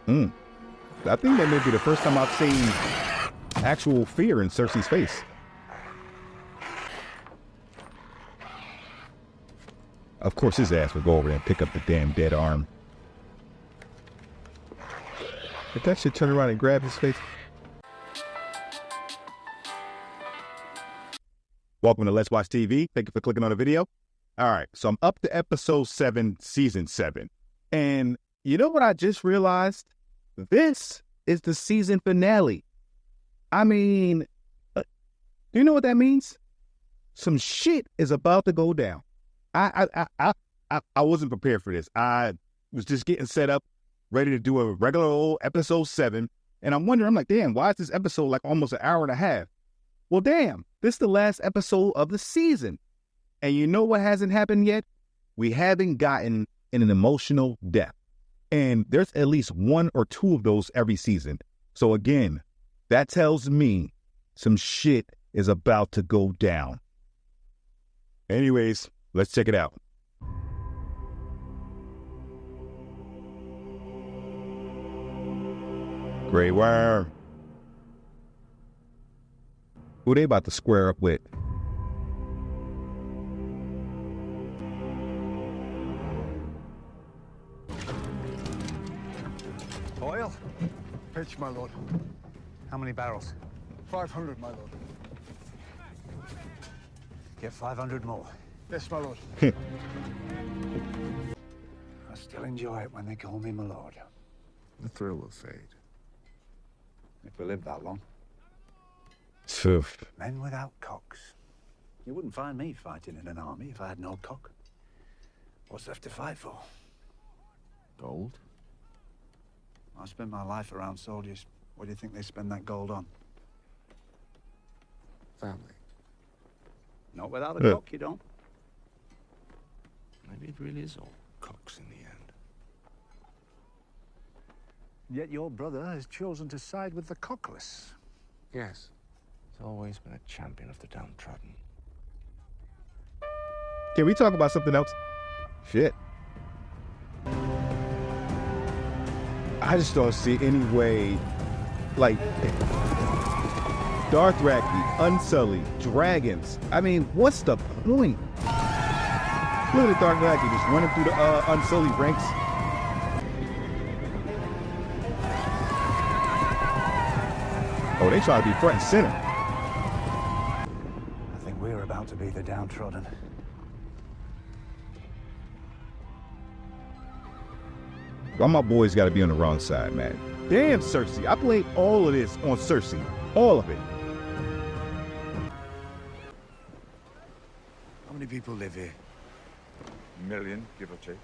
Mm. I think that may be the first time I've seen actual fear in Cersei's face. Of course, his ass would go over there and pick up the damn dead arm. If that shit turn around and grab his face. Welcome to Let's Watch TV. Thank you for clicking on the video. All right, so I'm up to episode 7, season 7. And you know what I just realized? This is the season finale. I mean, do you know what that means? Some shit is about to go down. I wasn't prepared for this. I was just getting set up, ready to do a regular old episode 7. And I'm wondering, I'm like, damn, why is this episode like almost an hour and a half? Well, damn, this is the last episode of the season. And you know what hasn't happened yet? We haven't gotten an emotional death. And there's at least 1 or 2 of those every season. So again, that tells me some shit is about to go down. Anyways, let's check it out. Grey Worm. Who they about to square up with? Oil? Pitch, my lord. How many barrels? 500, my lord. Get 500 more. Yes, my lord. I still enjoy it when they call me my lord. The thrill will fade. If we live that long. Phew. Men without cocks. You wouldn't find me fighting in an army if I had no cock. What's left to fight for? Gold? I spend my life around soldiers. What do you think they spend that gold on? Family. Not without a cock, you don't. Maybe it really is all cocks in the end. Yet your brother has chosen to side with the cockless. Yes. He's always been a champion of the downtrodden. Can we talk about something else? Shit. I just don't see any way, like, Dothraki, Unsullied, dragons. I mean, what's the point? Look at Dothraki just running through the Unsullied ranks. Oh, they try to be front and center. I think we're about to be the downtrodden. All my boys got to be on the wrong side, man. Damn, Cersei. I blame all of this on Cersei. All of it. How many people live here? A million, give or take.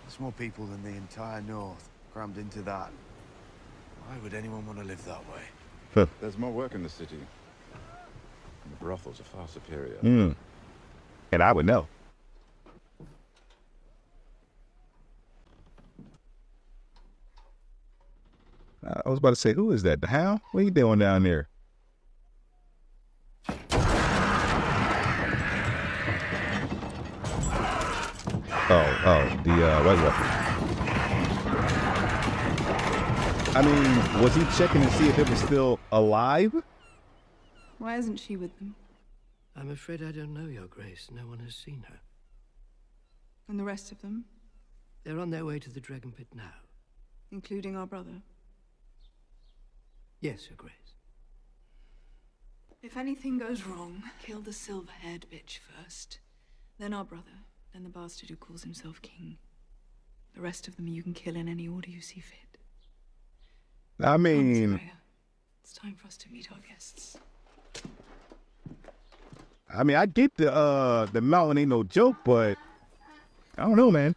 There's more people than the entire north, crammed into that. Why would anyone want to live that way? There's more work in the city. And the brothels are far superior. And I would know. I was about to say, who is that? The Hound? What are you doing down there? The White Walker. I mean, was he checking to see if it was still alive? Why isn't she with them? I'm afraid I don't know, Your Grace. No one has seen her. And the rest of them? They're on their way to the Dragon Pit now. Including our brother? Yes, Your Grace. If anything goes wrong, kill the silver-haired bitch first. Then our brother. Then the bastard who calls himself king. The rest of them you can kill in any order you see fit. I mean... It's time for us to meet our guests. I mean, I get the mountain ain't no joke, but I don't know, man.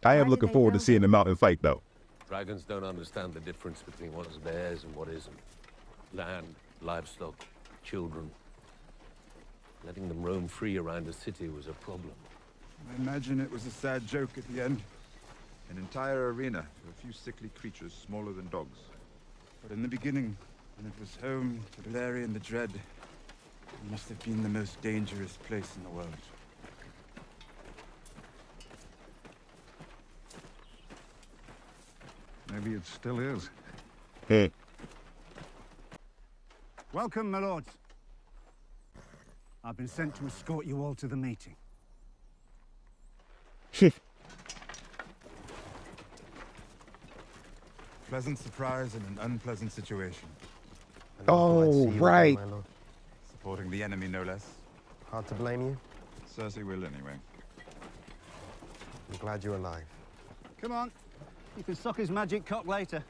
I am looking forward to seeing the mountain fight, though. Dragons don't understand the difference between what is theirs and what isn't. Land, livestock, children. Letting them roam free around the city was a problem. I imagine it was a sad joke at the end. An entire arena of a few sickly creatures smaller than dogs. But in the beginning, when it was home to Valerian the Dread, it must have been the most dangerous place in the world. Maybe it still is. Hey. Welcome, my lords. I've been sent to escort you all to the meeting. Pleasant surprise in an unpleasant situation. Oh, right. Supporting the enemy, no less. Hard to blame you. Cersei will anyway. I'm glad you're alive. Come on. You can suck his magic cock later.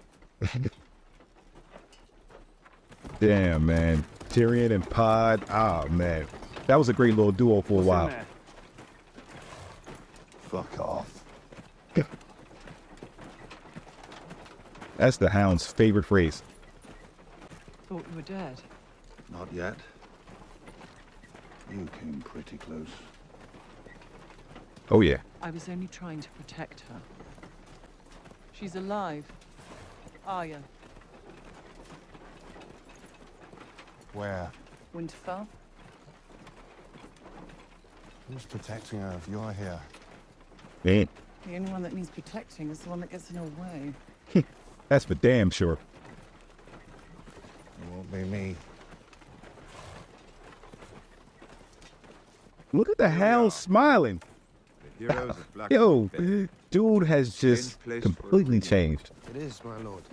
Damn, man. Tyrion and Pod. Ah, man. That was a great little duo for a while. Fuck off. That's the Hound's favorite phrase. Thought you were dead. Not yet. You came pretty close. Oh, yeah. I was only trying to protect her. She's alive. Arya. Where? Winterfell. Who's protecting her if you're here? Man, The only one that needs protecting is the one that gets in her way. that's for damn sure. It won't be me. Look at the Hound smiling. The heroes of Black Yo, Bay. dude has just Strange place for a completely queen. changed. It is, my lord.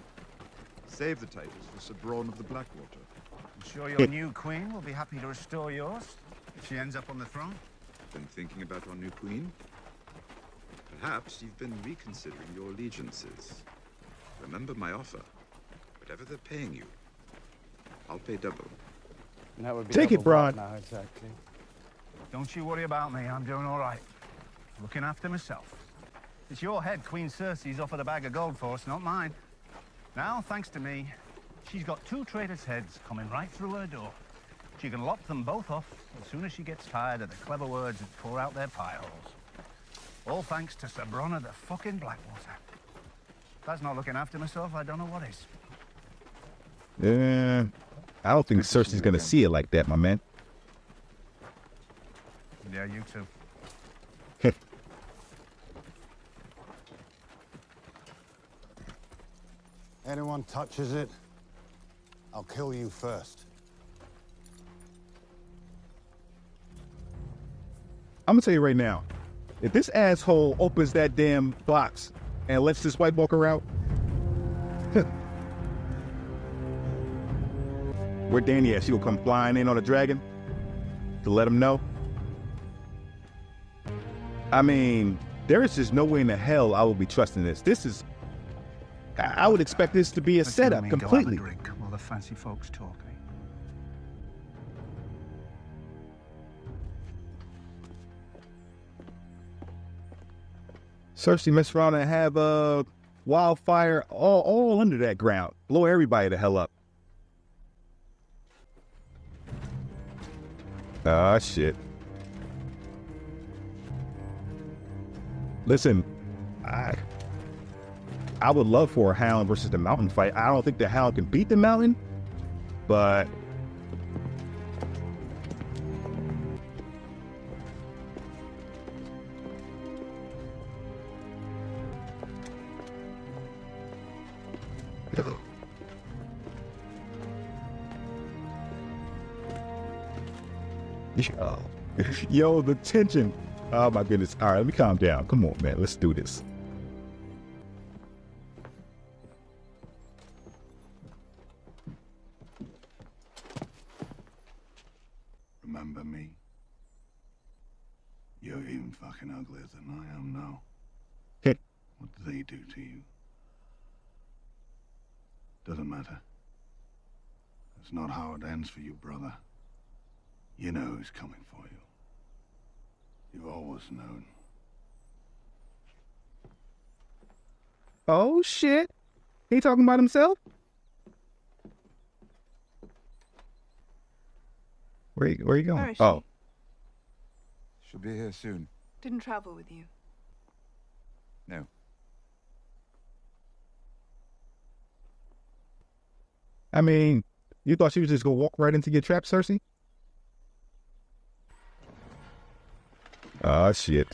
Save the titles for Sir Bronn of the Blackwater. I'm sure your new queen will be happy to restore yours if she ends up on the throne. Been thinking about our new queen? Perhaps you've been reconsidering your allegiances. Remember my offer. Whatever they're paying you, I'll pay double. And that would be Take it, double what Bron. now, exactly. Don't you worry about me. I'm doing all right. Looking after myself. It's your head Queen Cersei's offered a bag of gold for us, not mine. Now, thanks to me, she's got 2 traitors' heads coming right through her door. She can lop them both off as soon as she gets tired of the clever words that pour out their pie holes. All thanks to Sir Bronn of the fucking Blackwater. If that's not looking after myself, I don't know what is. Yeah, I don't think Cersei's gonna see it like that, my man. Yeah, you too. Anyone touches it, I'll kill you first. I'm gonna tell you right now, if this asshole opens that damn box and lets this White Walker out, where Dany at? She will come flying in on a dragon to let him know. I mean, there is just no way in the hell I will be trusting this. This is, I would expect this to be a Let's you and setup me go have a completely. drink while the fancy folks talk, eh? Cersei mess around and have a wildfire all under that ground. Blow everybody the hell up. Ah, shit. Listen, I would love for a Hound versus the Mountain fight. I don't think the Hound can beat the Mountain, but yo, the tension. Oh my goodness. All right, let me calm down. Come on, man. Let's do this. Remember me? You're even fucking uglier than I am now. What do they do to you? Doesn't matter. It's not how it ends for you, brother. You know who's coming for you. You've always known. Oh shit. He talking about himself? Where you going? Where is she? Oh. She'll be here soon. Didn't travel with you. No. I mean, you thought she was just gonna walk right into your trap, Cersei? Ah, shit.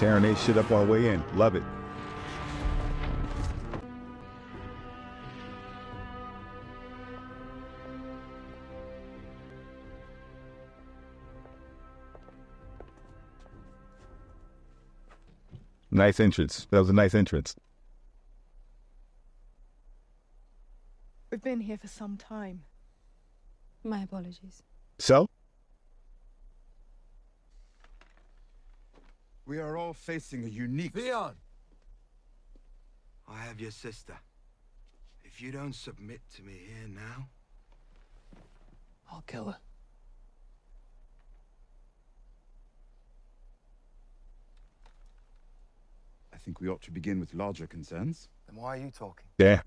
Tearing their shit up on the way in. Love it. Nice entrance. That was a nice entrance. We've been here for some time. My apologies. So? We are all facing a unique... Leon! I have your sister. If you don't submit to me here now... I'll kill her. I think we ought to begin with larger concerns. Then why are you talking? Yeah.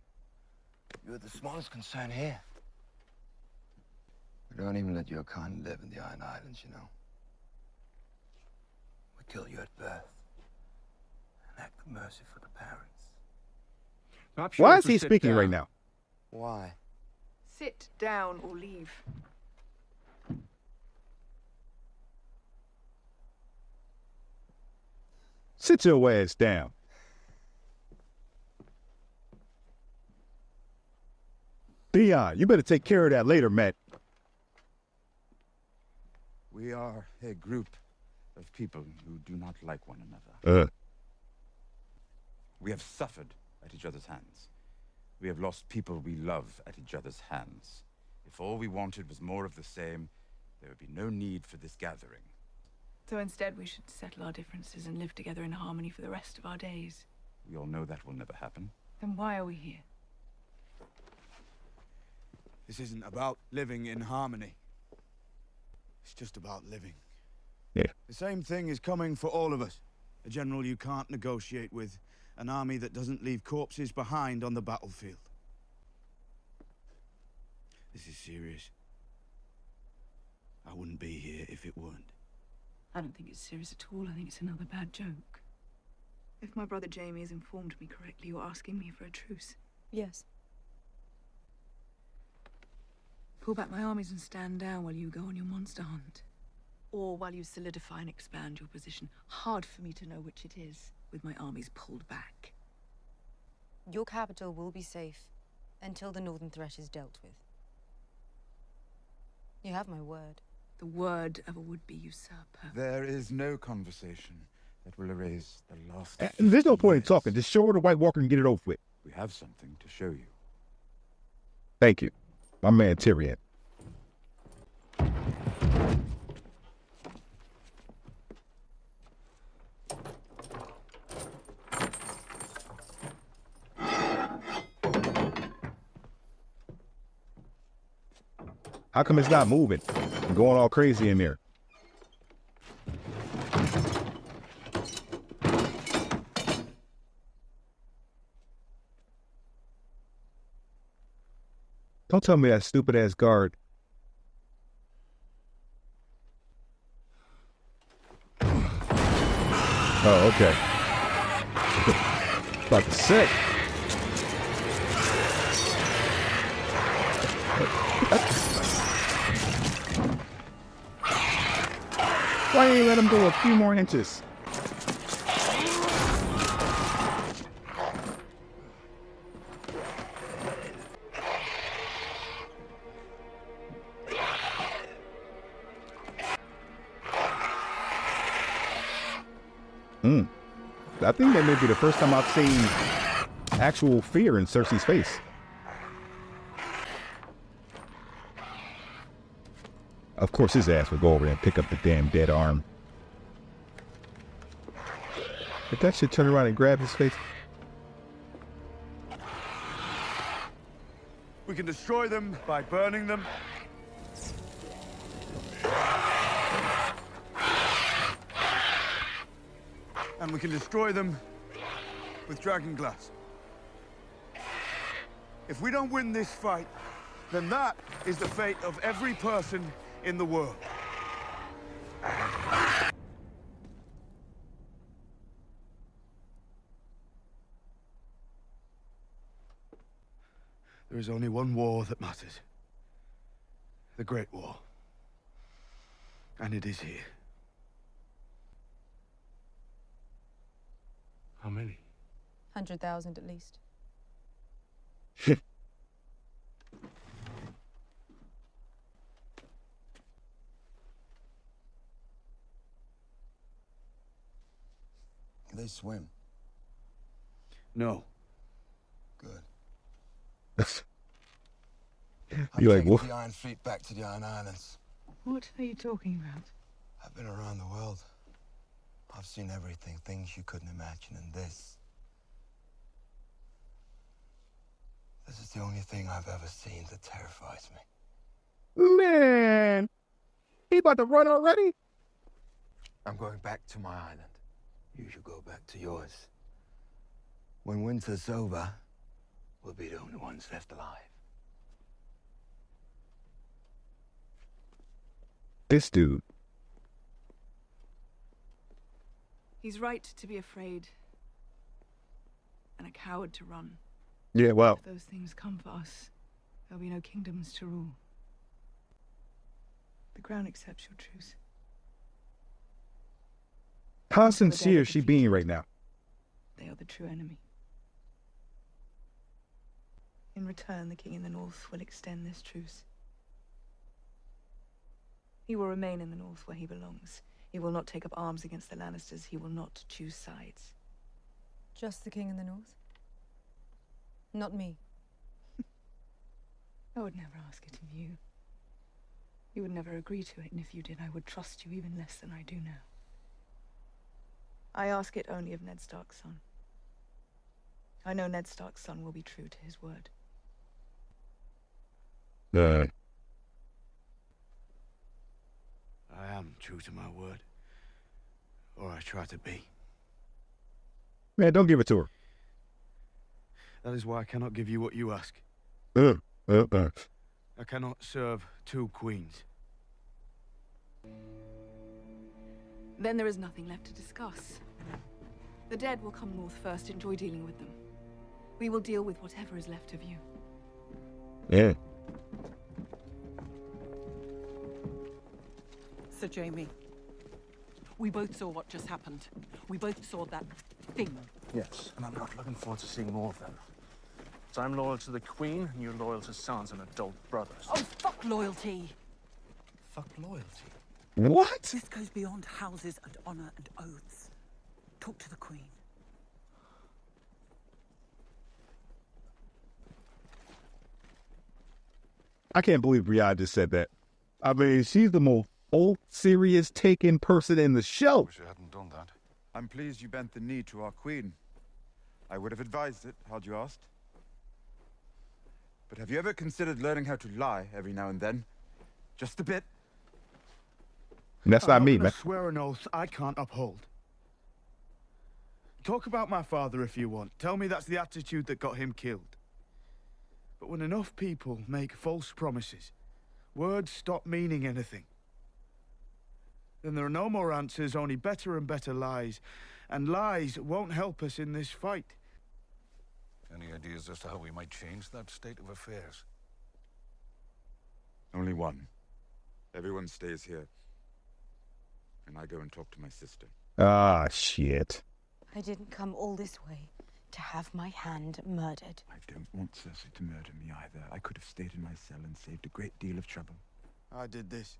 You're the smallest concern here. We don't even let your kind live in the Iron Islands, you know. We kill you at birth. And act mercy for the parents. Why is he speaking right now? Why? Sit down or leave. Sit your ass down. Theon, you better take care of that later, Matt. We are a group of people who do not like one another. We have suffered at each other's hands. We have lost people we love at each other's hands. If all we wanted was more of the same, there would be no need for this gathering. So instead we should settle our differences and live together in harmony for the rest of our days. We all know that will never happen. Then why are we here? This isn't about living in harmony. It's just about living. Yeah. The same thing is coming for all of us. A general you can't negotiate with. An army that doesn't leave corpses behind on the battlefield. This is serious. I wouldn't be here if it weren't. I don't think it's serious at all. I think it's another bad joke. If my brother Jamie has informed me correctly, you're asking me for a truce. Yes. Pull back my armies and stand down while you go on your monster hunt. Or while you solidify and expand your position. Hard for me to know which it is, with my armies pulled back. Your capital will be safe until the northern threat is dealt with. You have my word. The word of a would-be usurper. There is no conversation that will erase the last... There's no point in talking. Just show her the White Walker and get it over with. We have something to show you. Thank you. My man Tyrion. How come it's not moving? I'm going all crazy in there. Don't tell me that stupid ass guard. Oh, okay. About to say. Why didn't you let him go a few more inches? I think that may be the first time I've seen actual fear in Cersei's face. Of course his ass would go over there and pick up the damn dead arm. If that shit turn around and grab his face. We can destroy them by burning them. And we can destroy them with dragon glass. If we don't win this fight, then that is the fate of every person in the world. There is only one war that matters. The Great War. And it is here. How many? 100,000 at least. They swim. No. Good. You like what? The Iron Fleet back to the Iron Islands. What are you talking about? I've been around the world. I've seen everything, things you couldn't imagine, and this is the only thing I've ever seen that terrifies me. Man, he about to run already? I'm going back to my island. You should go back to yours. When winter's over, we'll be the only ones left alive. This dude. He's right to be afraid. And a coward to run. Yeah, well. If those things come for us, there'll be no kingdoms to rule. The crown accepts your truce. How sincere is she being right now? They are the true enemy. In return, the king in the north will extend this truce. He will remain in the north where he belongs. He will not take up arms against the Lannisters. He will not choose sides. Just the king in the north? Not me. I would never ask it of you. You would never agree to it, and if you did, I would trust you even less than I do now. I ask it only of Ned Stark's son. I know Ned Stark's son will be true to his word. I am true to my word. Or I try to be. Man, don't give it to her. That is why I cannot give you what you ask. I cannot serve two queens. Then there is nothing left to discuss. The dead will come north first. Enjoy dealing with them. We will deal with whatever is left of you. Yeah. Sir Jaime, we both saw what just happened. We both saw that thing. Yes, and I'm not looking forward to seeing more of them. So I'm loyal to the Queen, and you're loyal to sons and adult brothers. Oh, fuck loyalty. Fuck loyalty. What? This goes beyond houses and honor and oaths. Talk to the Queen. I can't believe Riyadh just said that. I mean, she's the most serious taken person in the show. Wish I hadn't done that. I'm pleased you bent the knee to our queen. I would have advised it, had you asked. But have you ever considered learning how to lie every now and then? Just a bit. And that's not me, man. I swear an oath I can't uphold. Talk about my father if you want. Tell me that's the attitude that got him killed. But when enough people make false promises, words stop meaning anything. Then there are no more answers, only better and better lies. And lies won't help us in this fight. Any ideas as to how we might change that state of affairs? Only one. Everyone stays here. And I go and talk to my sister. Ah, shit. I didn't come all this way to have my hand murdered. I don't want Cersei to murder me either. I could have stayed in my cell and saved a great deal of trouble. I did this.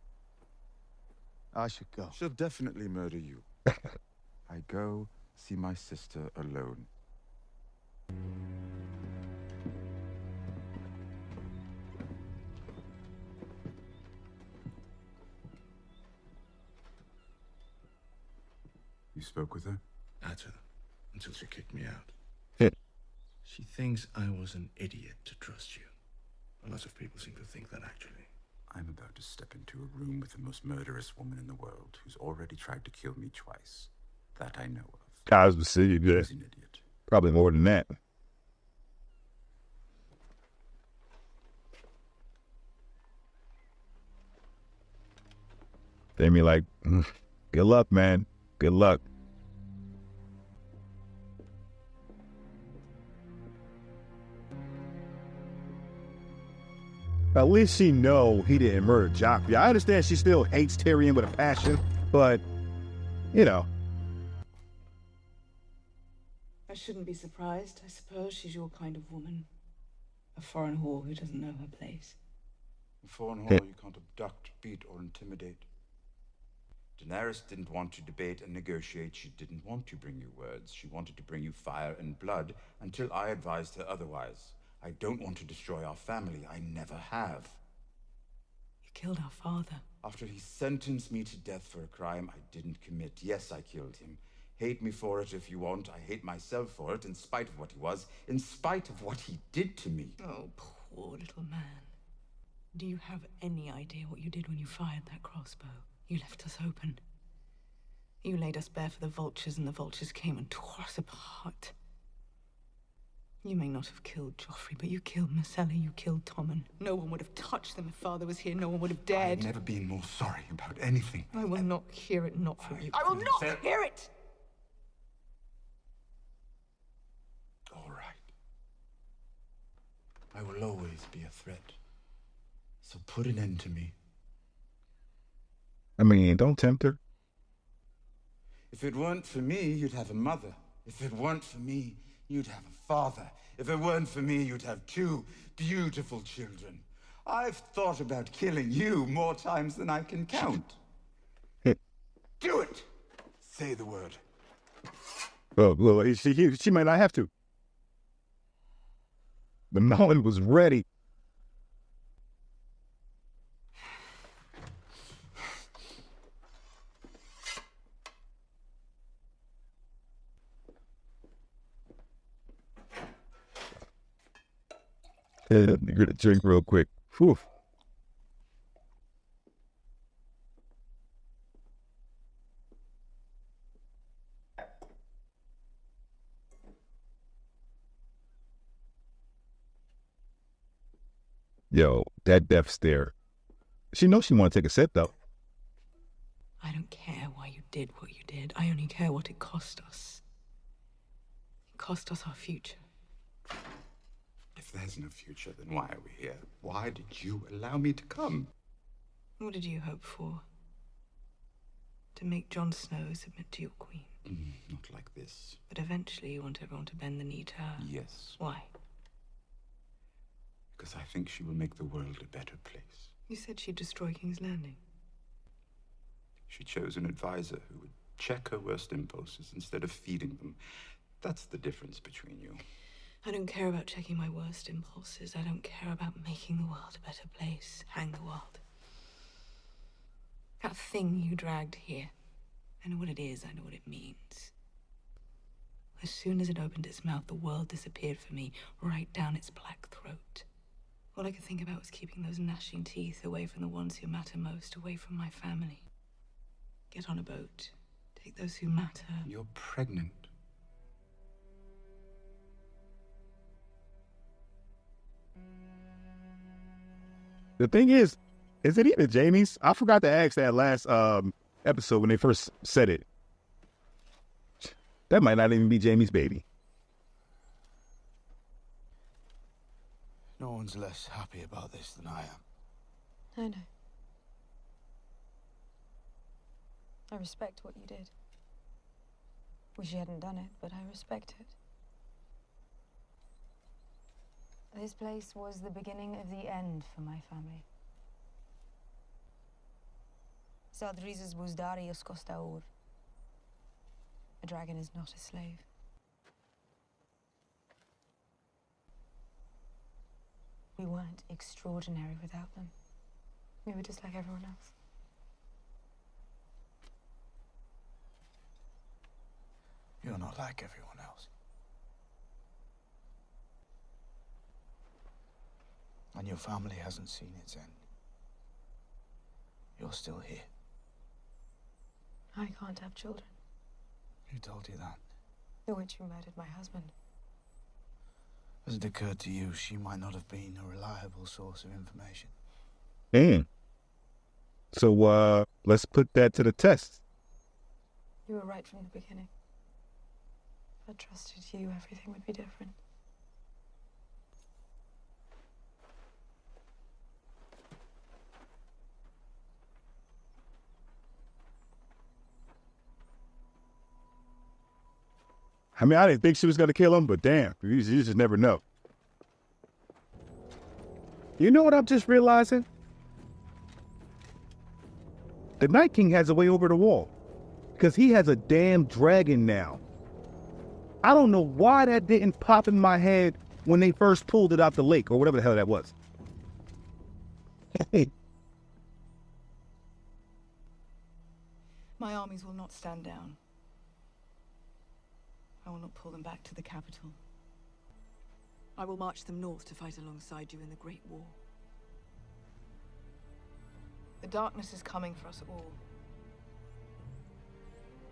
I should go. She'll definitely murder you. I go see my sister alone. You spoke with her? Had to, until she kicked me out. She thinks I was an idiot to trust you. A lot of people seem to think that, actually. I'm about to step into a room with the most murderous woman in the world, who's already tried to kill me twice. That I know of. I was yeah. He's an idiot. Probably more than that. They be like, good luck, man. Good luck. At least she know he didn't murder Joffrey. I understand she still hates Tyrion with a passion, but, you know. I shouldn't be surprised. I suppose she's your kind of woman. A foreign whore who doesn't know her place. A foreign whore you can't abduct, beat, or intimidate. Daenerys didn't want to debate and negotiate. She didn't want to bring you words. She wanted to bring you fire and blood until I advised her otherwise. I don't want to destroy our family. I never have. You killed our father. After he sentenced me to death for a crime I didn't commit. Yes, I killed him. Hate me for it if you want. I hate myself for it, in spite of what he was, in spite of what he did to me. Oh, poor little man. Do you have any idea what you did when you fired that crossbow? You left us open. You laid us bare for the vultures, and the vultures came and tore us apart. You may not have killed Joffrey, but you killed Marcella, you killed Tommen. No one would have touched them if Father was here. No one would have dared. I've never been more sorry about anything. I will not hear it, not from you. I will not hear it! All right. I will always be a threat. So put an end to me. I mean, don't tempt her. If it weren't for me, you'd have a mother. If it weren't for me, you'd have a father. If it weren't for me, you'd have 2 beautiful children. I've thought about killing you more times than I can count. Do it! Say the word. Well, she might not have to. The mountain was ready. You're gonna drink real quick. Whew. Yo, that death stare. She knows she want to take a sip, though. I don't care why you did what you did. I only care what it cost us. It cost us our future. If there's no future, then why are we here? Why did you allow me to come? What did you hope for? To make Jon Snow submit to your queen? Not like this. But eventually you want everyone to bend the knee to her. Yes. Why? Because I think she will make the world a better place. You said she'd destroy King's Landing. She chose an advisor who would check her worst impulses instead of feeding them. That's the difference between you. I don't care about checking my worst impulses. I don't care about making the world a better place. Hang the world. That thing you dragged here. I know what it is. I know what it means. As soon as it opened its mouth, the world disappeared for me, right down its black throat. All I could think about was keeping those gnashing teeth away from the ones who matter most, away from my family. Get on a boat. Take those who matter. You're pregnant. The thing is it even Jaime's? I forgot to ask that last episode when they first said it. That might not even be Jaime's baby. No one's less happy about this than I am. I know. I respect what you did. Wish you hadn't done it, but I respect it. This place was the beginning of the end for my family. Sadrizes Buzdarius Costaur. A dragon is not a slave. We weren't extraordinary without them. We were just like everyone else. You're not like everyone else. And your family hasn't seen its end. You're still here. I can't have children. Who told you that? The witch who murdered my husband. Has it occurred to you she might not have been a reliable source of information? Damn. So, let's put that to the test. You were right from the beginning. If I trusted you, everything would be different. I mean, I didn't think she was going to kill him, but damn, you just never know. You know what I'm just realizing? The Night King has a way over the wall. Because he has a damn dragon now. I don't know why that didn't pop in my head when they first pulled it out the lake, or whatever the hell that was. Hey. My armies will not stand down. I will not pull them back to the capital. I will march them north to fight alongside you in the Great War. The darkness is coming for us all.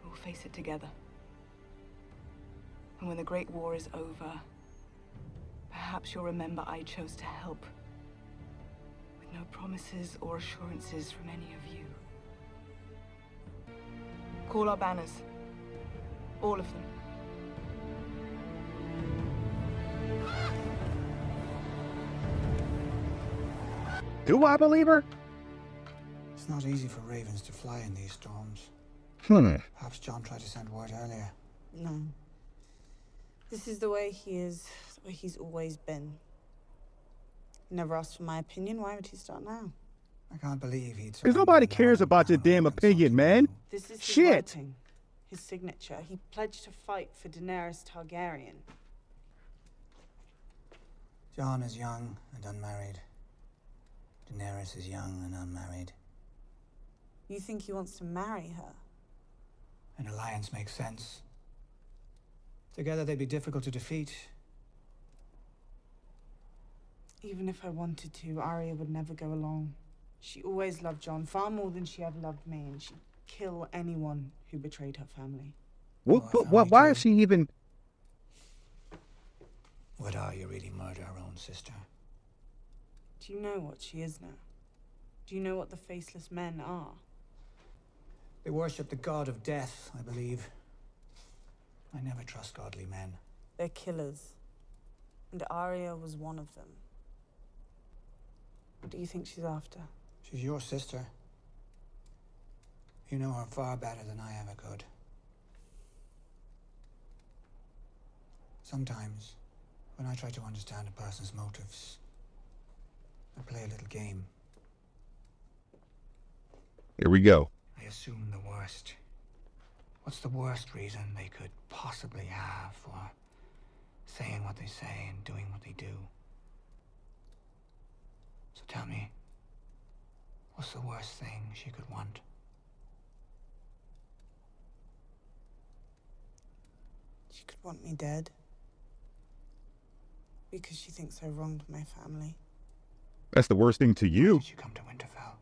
We will face it together. And when the Great War is over, perhaps you'll remember I chose to help. With no promises or assurances from any of you. Call our banners. All of them. Do I believe her? It's not easy for ravens to fly in these storms. Perhaps John tried to send word earlier. No. This is the way he is, the way he's always been. He never asked for my opinion. Why would he start now? I can't believe he'd... Because nobody cares about your damn opinion, man. This is his Shit. writing, his signature. He pledged to fight for Daenerys Targaryen. John is young and unmarried. Daenerys is young and unmarried. You think he wants to marry her? An alliance makes sense. Together they'd be difficult to defeat. Even if I wanted to, Arya would never go along. She always loved John far more than she ever loved me, and she'd kill anyone who betrayed her family. Why is she even... Would Arya really murder her own sister? Do you know what she is now? Do you know what the Faceless Men are? They worship the god of death, I believe. I never trust godly men. They're killers. And Arya was one of them. What do you think she's after? She's your sister. You know her far better than I ever could. Sometimes, when I try to understand a person's motives, I play a little game. Here we go. I assume the worst. What's the worst reason they could possibly have for saying what they say and doing what they do? So tell me, what's the worst thing she could want? She could want me dead. Because she thinks I wronged my family. That's the worst thing to you. Why did you come to Winterfell?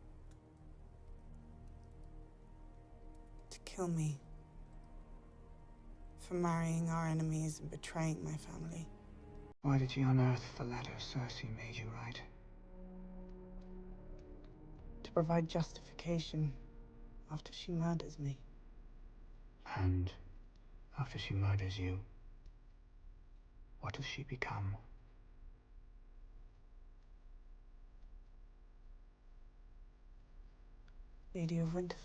To kill me. For marrying our enemies and betraying my family. Why did you unearth the letter Cersei made you write? To provide justification after she murders me. And after she murders you, what does she become? Lady of Winterfell.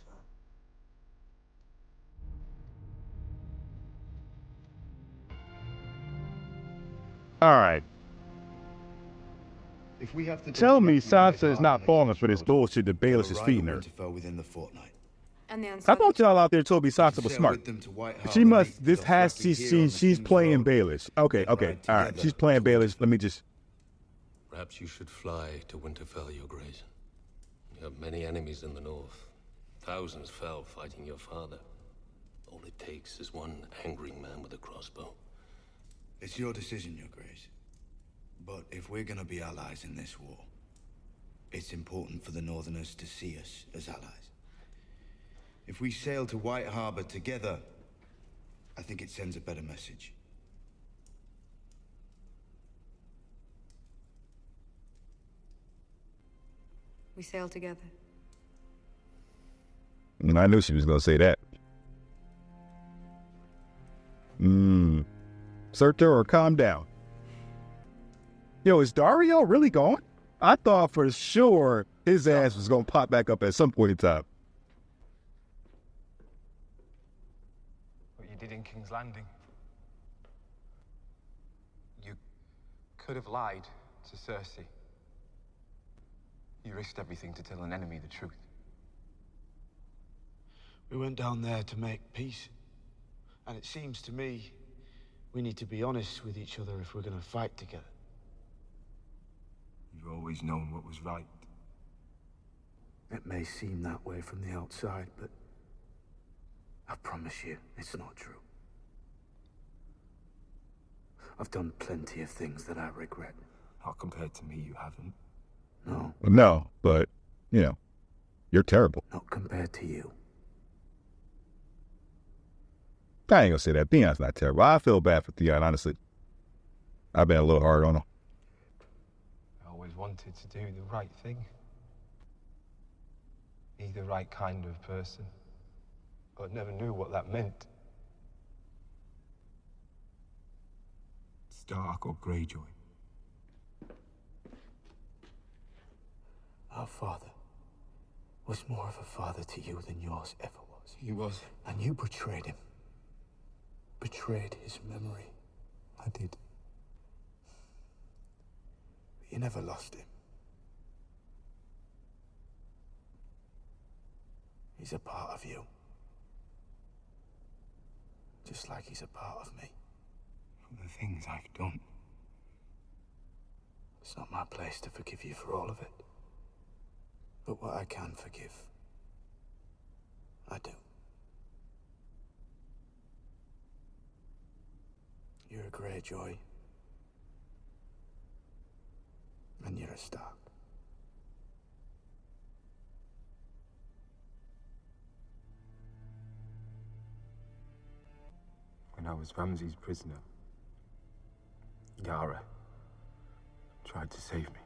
All right. If we have to Tell me Sansa is not falling for this bullshit that Baelish is feeding her. Within the fortnight. I thought y'all out there told me Sansa was smart. She must, she's playing Baelish. Okay, all right, she's playing Baelish. Let me just... Perhaps you should fly to Winterfell, Your Grace. You have many enemies in the north. Thousands fell fighting your father. All it takes is one angry man with a crossbow. It's your decision, Your Grace. But if we're gonna be allies in this war, it's important for the Northerners to see us as allies. If we sail to White Harbor together, I think it sends a better message. We sail together. And I knew she was going to say that. Surtur or calm down. Yo, is Dario really gone? I thought for sure his ass was going to pop back up at some point in time. What you did in King's Landing. could have lied to Cersei. You risked everything to tell an enemy the truth. We went down there to make peace. And it seems to me we need to be honest with each other if we're going to fight together. You've always known what was right. It may seem that way from the outside, but I promise you, it's not true. I've done plenty of things that I regret. Not compared to me, you haven't. No. No, but, you know, you're terrible. Not compared to you. I ain't gonna say that. Theon's not terrible. I feel bad for Theon, honestly. I've been a little hard on him. I always wanted to do the right thing. Be the right kind of person. But never knew what that meant. Stark or Greyjoy? Our father was more of a father to you than yours ever was. He was. And you betrayed him. Betrayed his memory. I did. But you never lost him. He's a part of you. Just like he's a part of me. For the things I've done. It's not my place to forgive you for all of it. But what I can forgive, I do. You're a Greyjoy. And you're a Stark. When I was Ramsay's prisoner, Yara tried to save me.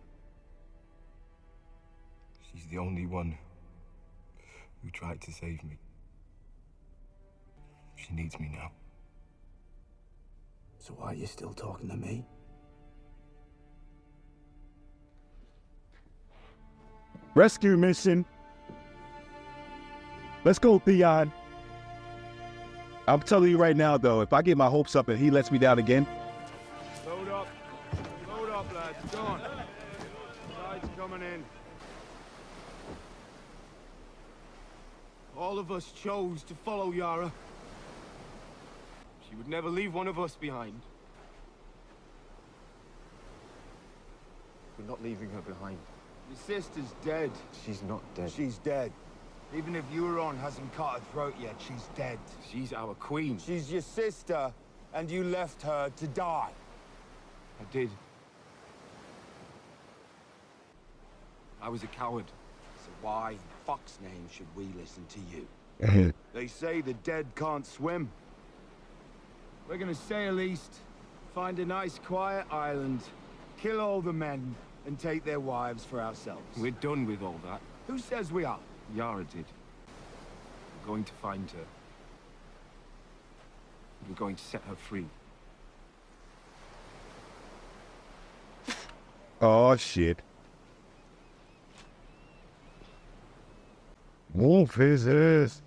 She's the only one who tried to save me. She needs me now. So why are you still talking to me? Rescue mission. Let's go, Theon. I'm telling you right now, though, if I get my hopes up and he lets me down again. Load up, lads. Go on. Tide's coming in. All of us chose to follow Yara. She would never leave one of us behind. We're not leaving her behind. Your sister's dead. She's not dead. She's dead. Even if Euron hasn't cut her throat yet, she's dead. She's our queen. She's your sister, and you left her to die. I did. I was a coward. So why in fuck's name should we listen to you? They say the dead can't swim. We're gonna sail east, find a nice quiet island, kill all the men, and take their wives for ourselves. We're done with all that. Who says we are? Yara did. We're going to find her. We're going to set her free. Oh, shit. Wolf is this.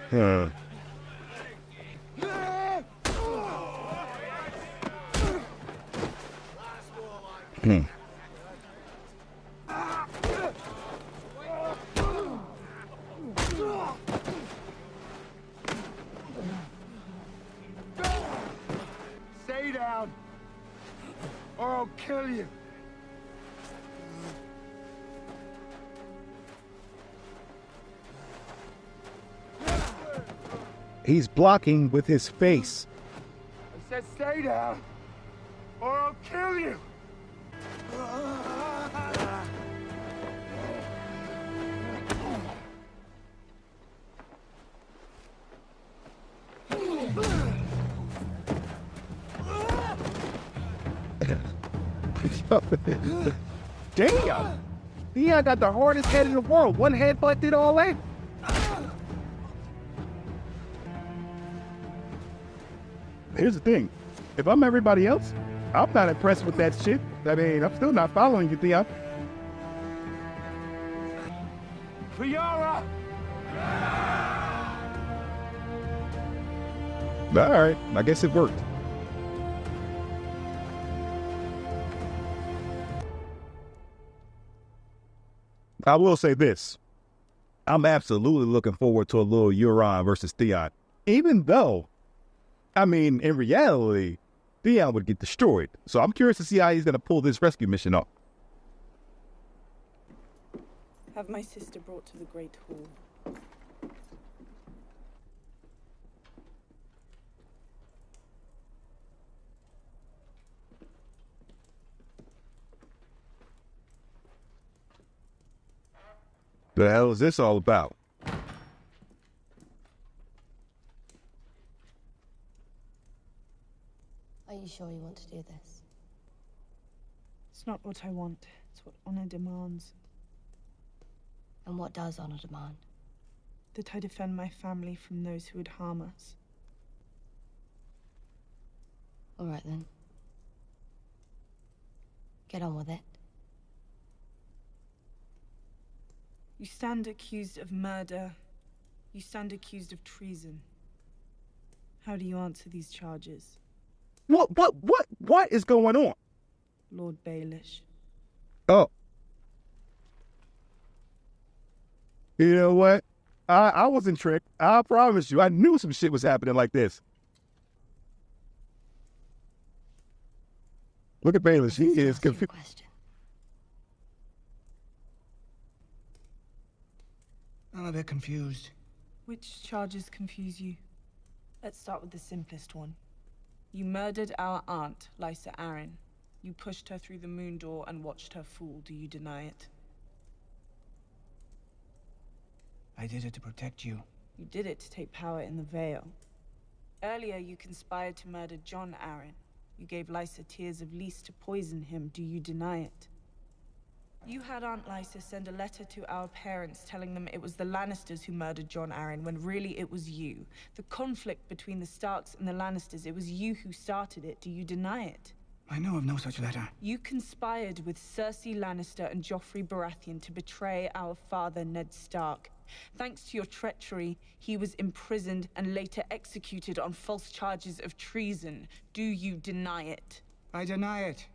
Huh. Stay down, or I'll kill you. He's blocking with his face. I said stay down, or I'll kill you. Damn! Theon got the hardest head in the world. One headbutt did all that. Here's the thing. If I'm everybody else, I'm not impressed with that shit. I mean, I'm still not following you, Theon. For Yara! All right, I guess it worked. I will say this. I'm absolutely looking forward to a little Euron versus Theon. Even though, I mean, in reality, Theon would get destroyed. So I'm curious to see how he's going to pull this rescue mission off. Have my sister brought to the Great Hall. The hell is this all about? Are you sure you want to do this? It's not what I want. It's what honor demands. And what does honor demand? That I defend my family from those who would harm us. All right, then. Get on with it. You stand accused of murder. You stand accused of treason. How do you answer these charges? What is going on? Lord Baelish. Oh. You know what? I wasn't tricked. I promise you. I knew some shit was happening like this. Look at Baelish. He is confused. I'm a bit confused. Which charges confuse you? Let's start with the simplest one. You murdered our aunt, Lysa Arryn. You pushed her through the moon door and watched her fall. Do you deny it? I did it to protect you. You did it to take power in the Vale. Earlier, you conspired to murder John Arryn. You gave Lysa tears of Lys to poison him. Do you deny it? You had Aunt Lysa send a letter to our parents telling them it was the Lannisters who murdered John Arryn, when really it was you. The conflict between the Starks and the Lannisters, it was you who started it. Do you deny it? I know of no such letter. You conspired with Cersei Lannister and Joffrey Baratheon to betray our father, Ned Stark. Thanks to your treachery, he was imprisoned and later executed on false charges of treason. Do you deny it? I deny it.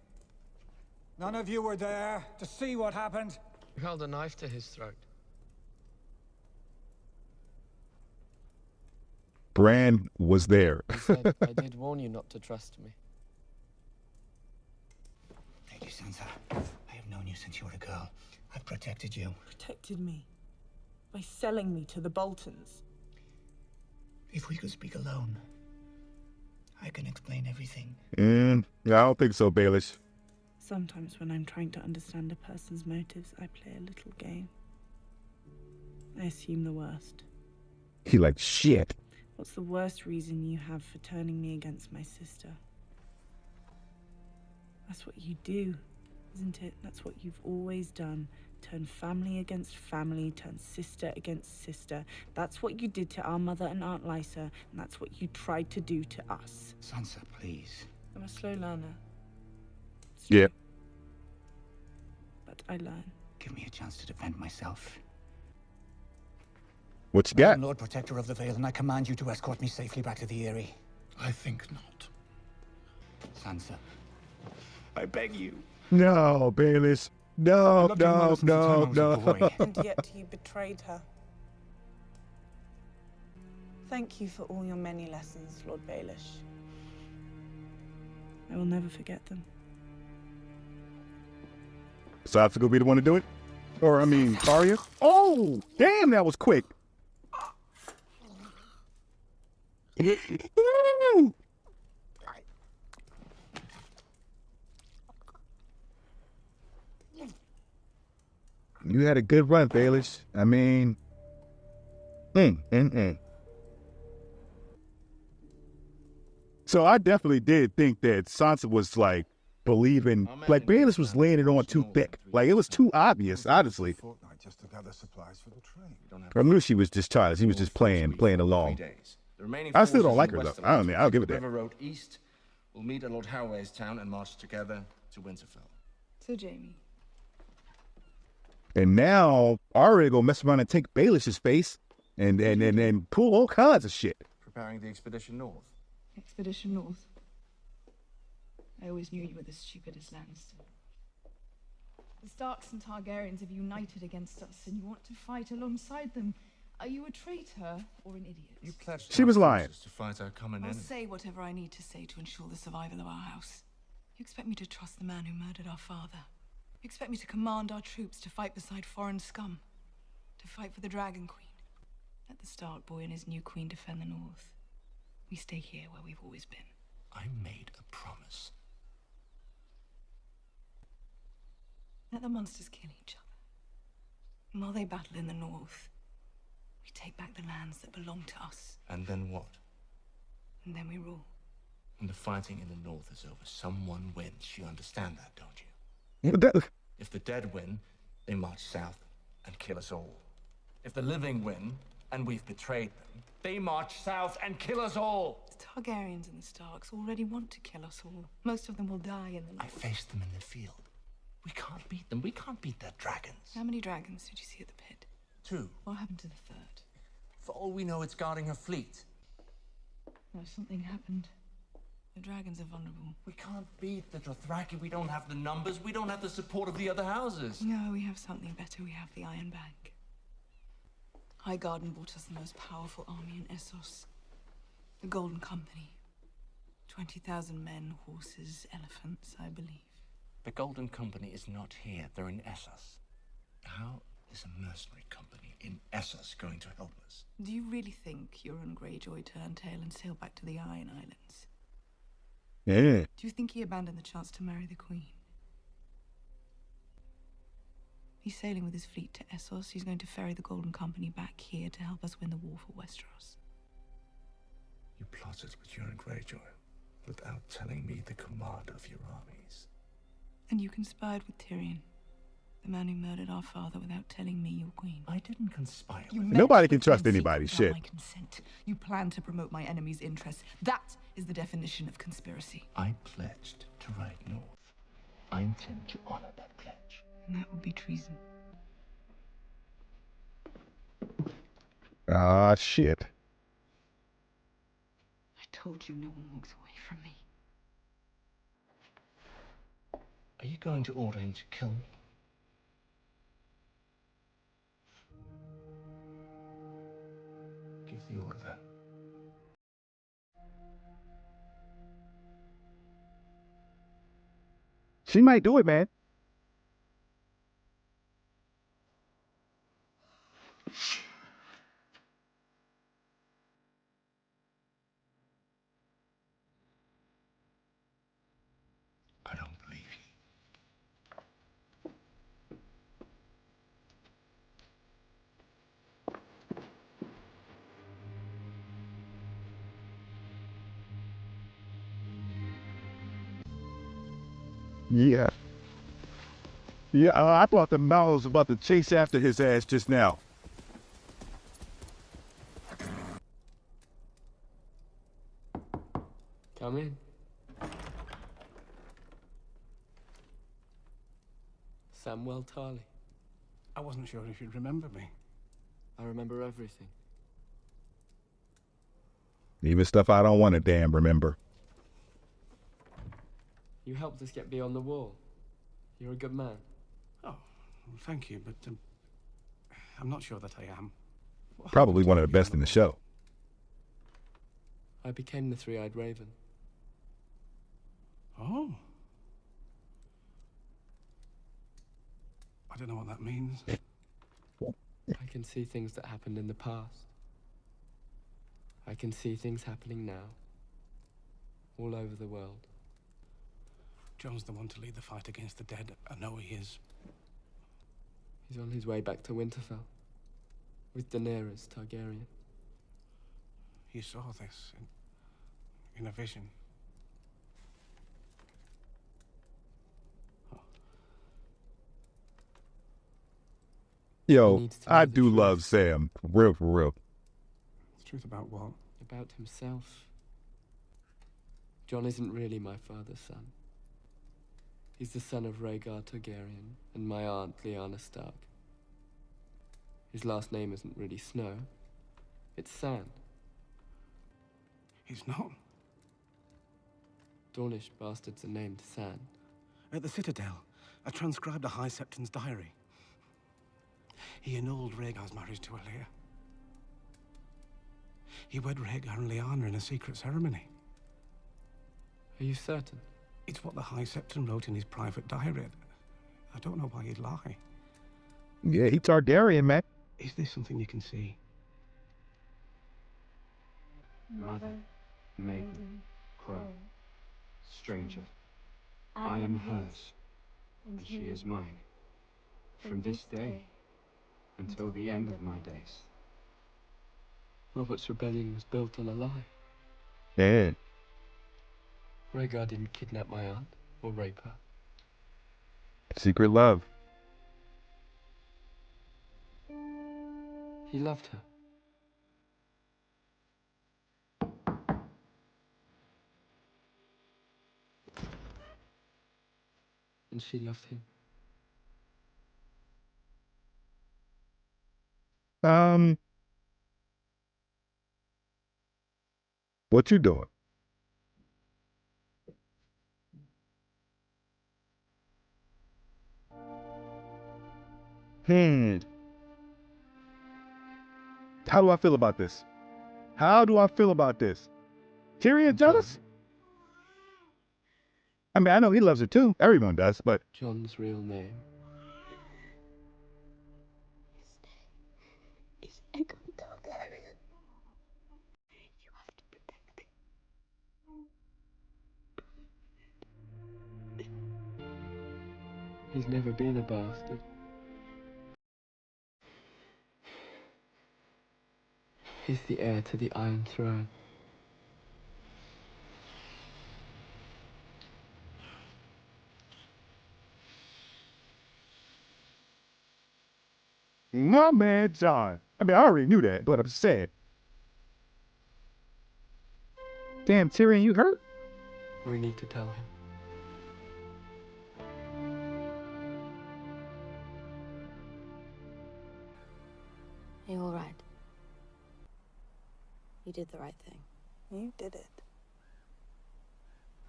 None of you were there to see what happened. You held a knife to his throat. Bran was there. I said I did warn you not to trust me. Lady Sansa, I have known you since you were a girl. I've protected you. Protected me? By selling me to the Boltons? If we could speak alone, I can explain everything. I don't think so, Baelish. Sometimes when I'm trying to understand a person's motives, I play a little game. I assume the worst. He like, shit. What's the worst reason you have for turning me against my sister? That's what you do, isn't it? That's what you've always done. Turn family against family, turn sister against sister. That's what you did to our mother and Aunt Lysa, and that's what you tried to do to us. Sansa, please. I'm a slow learner. Yeah. But I learn. Give me a chance to defend myself. What you got? I'm Lord Protector of the Vale, and I command you to escort me safely back to the Eyrie. I think not. Sansa, I beg you. No, Baelish. No. And yet you betrayed her. Thank you for all your many lessons, Lord Baelish. I will never forget them. Sansa gonna be the one to do it? Or, I mean, Arya? Oh, damn, that was quick. You had a good run, Baelish. I mean, So I definitely did think that Sansa was like believing, like Baelish was laying it on too thick. Like it was too obvious, honestly. Just to gather supplies for the train. I knew she was just trying. She was just playing along. I still don't like her though. I don't mean, I'll give it that. River Road east. We'll meet at Lord Harway's town and march together to Winterfell. So, Jamie. And now Arya gonna mess around and take Baelish's face and pull all kinds of shit. Preparing the expedition north. Expedition North. I always knew you were the stupidest Lannister. The Starks and Targaryens have united against us, and you want to fight alongside them. Are you a traitor or an idiot? You pledged She was our lying. forces to fight our common I'll enemy. say whatever I need to say to ensure the survival of our house. You expect me to trust the man who murdered our father? You expect me to command our troops to fight beside foreign scum? To fight for the Dragon Queen? Let the Stark boy and his new queen defend the North. We stay here where we've always been. I made a promise. Let the monsters kill each other. And while they battle in the North, we take back the lands that belong to us. And then what? And then we rule. When the fighting in the North is over, someone wins. You understand that, don't you? If the dead win, they march south and kill us all. If the living win, and we've betrayed them, they march south and kill us all. The Targaryens and the Starks already want to kill us all. Most of them will die in the North. I faced them in the field. We can't beat them. We can't beat their dragons. How many dragons did you see at the pit? 2. What happened to the third? For all we know, it's guarding her fleet. No, something happened. The dragons are vulnerable. We can't beat the Dothraki. We don't have the numbers. We don't have the support of the other houses. No, we have something better. We have the Iron Bank. Highgarden brought us the most powerful army in Essos. The Golden Company. 20,000 men, horses, elephants, I believe. The Golden Company is not here. They're in Essos. How is a mercenary company in Essos going to help us? Do you really think Euron Greyjoy turned tail and sailed back to the Iron Islands? Yeah. Do you think he abandoned the chance to marry the Queen? He's sailing with his fleet to Essos. He's going to ferry the Golden Company back here to help us win the war for Westeros. You plotted with Euron Greyjoy without telling me the command of your armies. And you conspired with Tyrion, the man who murdered our father, without telling me, your queen. I didn't conspire. Nobody can trust anybody. Shit. My consent. You planned to promote my enemy's interests. That is the definition of conspiracy. I pledged to ride north. I intend to honor that pledge. And that would be treason. Ah, shit. I told you no one walks away from me. Are you going to order him to kill me? Give the order then. She might do it, man. I don't believe Yeah. Yeah, I thought the mouse was about to chase after his ass just now. Come in. Samwell Tarly. I wasn't sure if you'd remember me. I remember everything. Even stuff I don't want to damn remember. You helped us get beyond the wall. You're a good man. Oh, well, thank you, but I'm not sure that I am. What Probably happened one to of the you best in the show. I became the Three-Eyed Raven. Oh. I don't know what that means. I can see things that happened in the past. I can see things happening now. All over the world. John's the one to lead the fight against the dead. I know he is. He's on his way back to Winterfell. With Daenerys Targaryen. You saw this in a vision. Yo, I do love Sam. For real. The truth about what? About himself. Jon isn't really my father's son. He's the son of Rhaegar Targaryen and my aunt Lyanna Stark. His last name isn't really Snow. It's Sand. He's not. Dornish bastards are named San. At the Citadel, I transcribed a High Septon's diary. He annulled Rhaegar's marriage to Alia. He wed Rhaegar and Lyanna in a secret ceremony. Are you certain? It's what the High Septon wrote in his private diary. I don't know why he'd lie. Yeah, he Targaryen, man. Is this something you can see? Mother, maiden, crow, stranger, I am hers, and she is mine. From this day until the end of my days. Robert's rebellion was built on a lie. Yeah. Rhaegar didn't kidnap my aunt or rape her. Secret love. He loved her. And she loved him. What you doing? How do I feel about this? How do I feel about this? Tyrion jealous? I mean, I know he loves her too. Everyone does, but... John's real name is Aegon Targaryen. You have to protect him. He's never been a bastard. He's the heir to the Iron Throne. My man, John. I mean, I already knew that, but I'm sad. Damn, Tyrion, you hurt? We need to tell him. Are you all right? You did the right thing. You did it.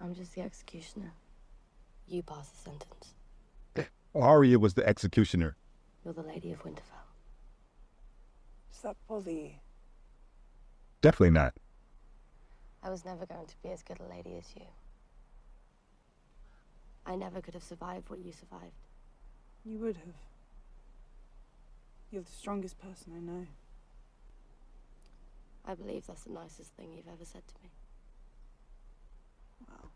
I'm just the executioner. You pass the sentence. Arya was the executioner. You're the Lady of Winterfell. Does that bother you? Definitely not. I was never going to be as good a lady as you. I never could have survived what you survived. You would have. You're the strongest person I know. I believe that's the nicest thing you've ever said to me. Well,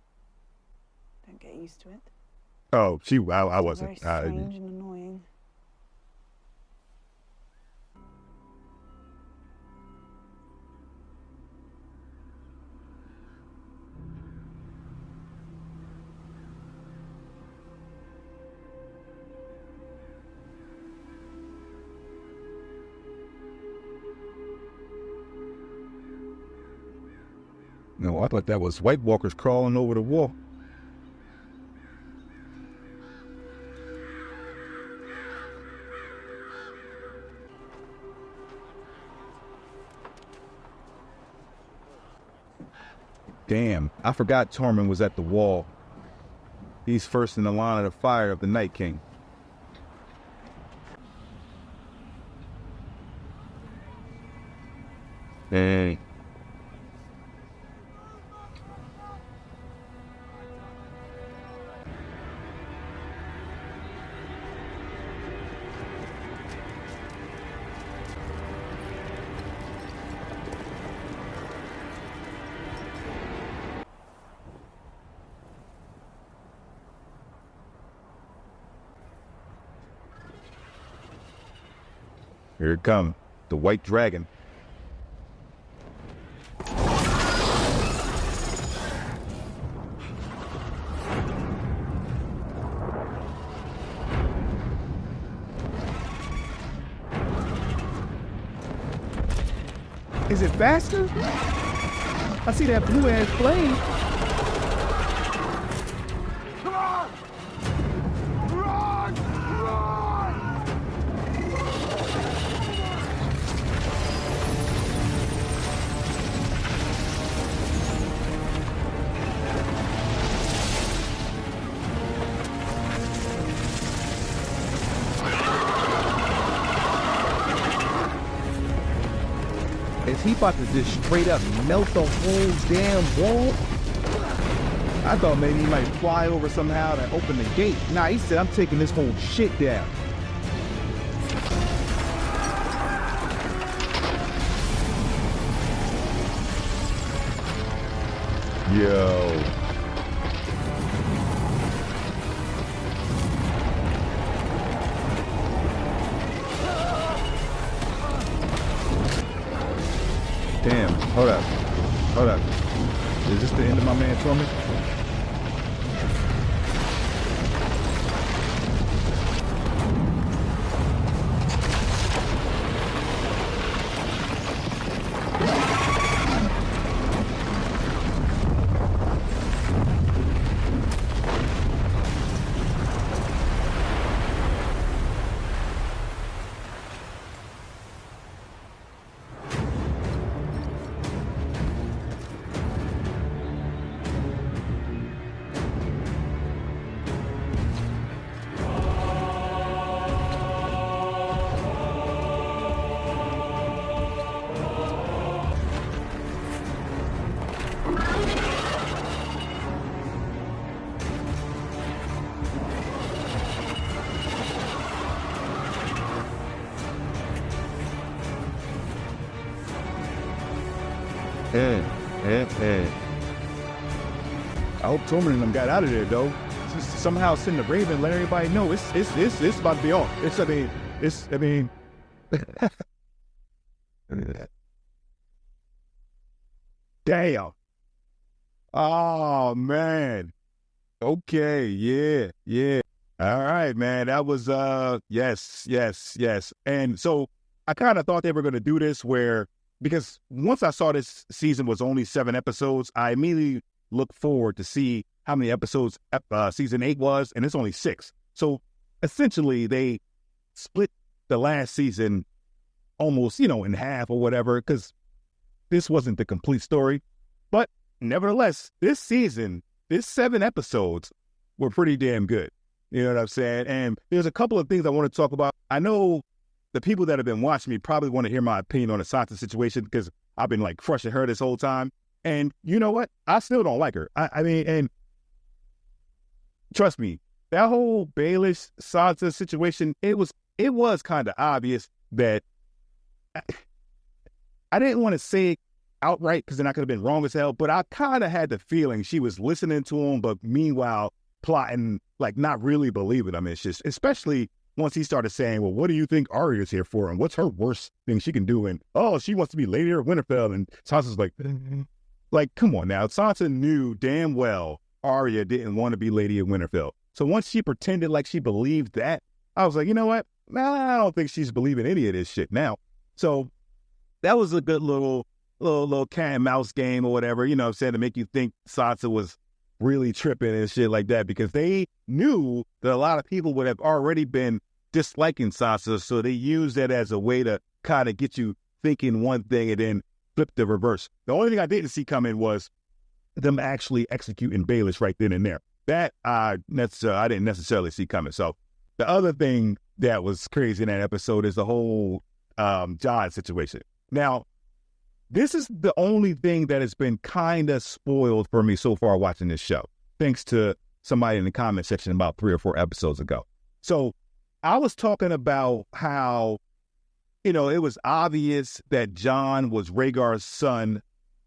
don't get used to it. Oh, I wasn't. Very strange and annoying. No, I thought that was White Walkers crawling over the wall. Damn, I forgot Tormund was at the wall. He's first in the line of the fire of the Night King. Hey. Here it comes, the White Dragon. Is it faster? I see that blue ass plane. Come on! Run! Run! he about to just straight up melt the whole damn wall. I thought maybe he might fly over somehow to open the gate. Nah, he said, I'm taking this whole shit down. Yo. Damn, hold up. Hold up. Is this the end of my man Torment? I hope Torment and them got out of there though. Just somehow send the Raven, let everybody know it's about to be on. Damn. Oh man. Okay, yeah. All right, man. That was yes. And so I kind of thought they were gonna do this because once I saw this season was only 7 episodes, I immediately looked forward to see how many episodes season 8 was, and it's only 6. So essentially, they split the last season almost, in half or whatever, because this wasn't the complete story. But nevertheless, this season, this 7 episodes were pretty damn good. You know what I'm saying? And there's a couple of things I want to talk about. I know the people that have been watching me probably want to hear my opinion on the Sansa situation because I've been like crushing her this whole time. And you know what? I still don't like her. I mean, and trust me, that whole Baelish Sansa situation, it was kind of obvious that I didn't want to say it outright because then I could have been wrong as hell, but I kind of had the feeling she was listening to him, but meanwhile plotting, like not really believing him. It's just, especially once he started saying, well, what do you think Arya's here for? And what's her worst thing she can do? And, oh, she wants to be Lady of Winterfell. And Sansa's like, come on now. Sansa knew damn well Arya didn't want to be Lady of Winterfell. So once she pretended like she believed that, I was like, you know what? I don't think she's believing any of this shit now. So that was a good little cat and mouse game or whatever, you know what I'm saying, to make you think Sansa was really tripping and shit like that, because they knew that a lot of people would have already been disliking Sansa, so they used that as a way to kind of get you thinking one thing and then flip the reverse. The only thing I didn't see coming was them actually executing Baelish right then and there. That I didn't necessarily see coming. So the other thing that was crazy in that episode is the whole Jon situation. Now, this is the only thing that has been kind of spoiled for me so far watching this show, thanks to somebody in the comment section about 3 or 4 episodes ago. So I was talking about how, it was obvious that Jon was Rhaegar's son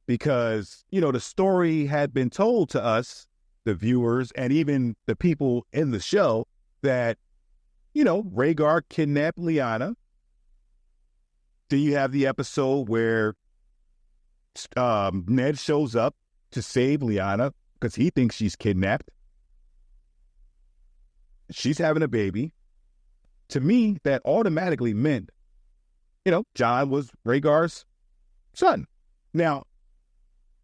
because, the story had been told to us, the viewers, and even the people in the show that, Rhaegar kidnapped Lyanna. Then you have the episode where Ned shows up to save Lyanna because he thinks she's kidnapped. She's having a baby. To me, that automatically meant, Jon was Rhaegar's son. Now,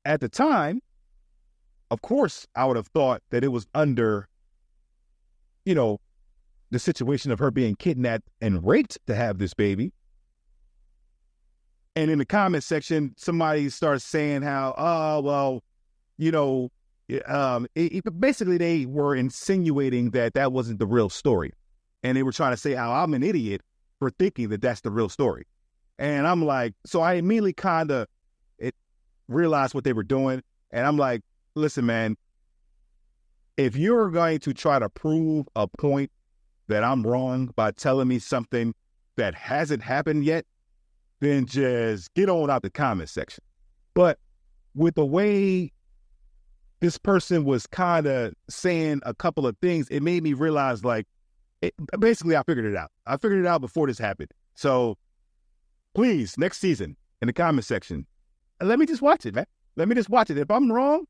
at the time, of course, I would have thought that it was under, the situation of her being kidnapped and raped to have this baby. And in the comment section, somebody starts saying how, basically they were insinuating that wasn't the real story. And they were trying to say how I'm an idiot for thinking that that's the real story. And I'm like, so I immediately kind of realized what they were doing. And I'm like, listen, man, if you're going to try to prove a point that I'm wrong by telling me something that hasn't happened yet, then just get on out the comment section. But with the way this person was kind of saying a couple of things, it made me realize, like, basically I figured it out. I figured it out before this happened. So please, next season, in the comment section, let me just watch it, man. Let me just watch it. If I'm wrong,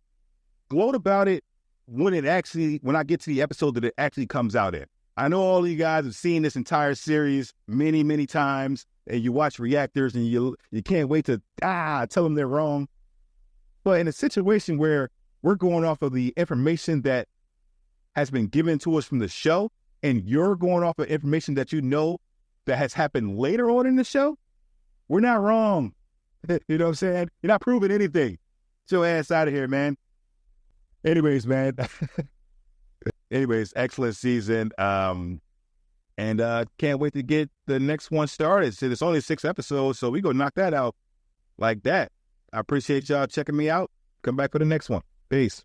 gloat about it when I get to the episode that it actually comes out in. I know all of you guys have seen this entire series many, many times, and you watch reactors and you can't wait to tell them they're wrong. But in a situation where we're going off of the information that has been given to us from the show, and you're going off of information that you know that has happened later on in the show, we're not wrong. You know what I'm saying? You're not proving anything. Get your ass out of here, man. Anyways, man. Excellent season. And can't wait to get the next one started. So it's only 6 episodes, so we go knock that out like that. I appreciate y'all checking me out. Come back for the next one. Peace.